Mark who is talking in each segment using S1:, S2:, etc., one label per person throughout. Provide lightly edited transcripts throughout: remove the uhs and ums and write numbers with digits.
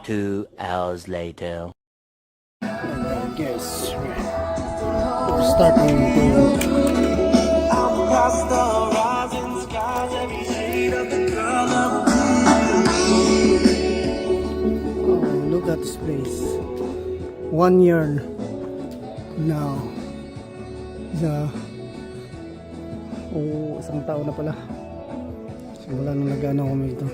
S1: 2 hours later.
S2: Guys, we're starting to look at this place. 1 year now. Isang taon na pala. Simula nung nag-ano kami ito.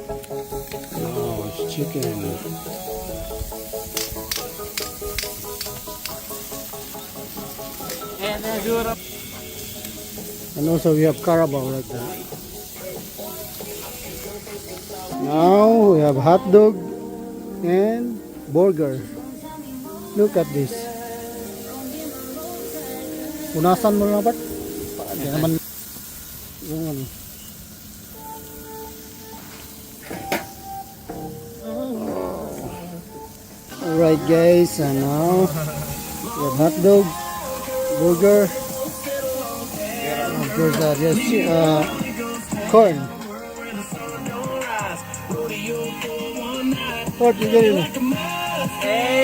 S2: Oh, it's chicken. And also we have carabao like that. Now we have hot dog and burger. Look at this. Punasan mo na ba? Hindi naman yung ano. Alright guys, and now we have hot dog, burger, of course just corn. What you getting? Hey!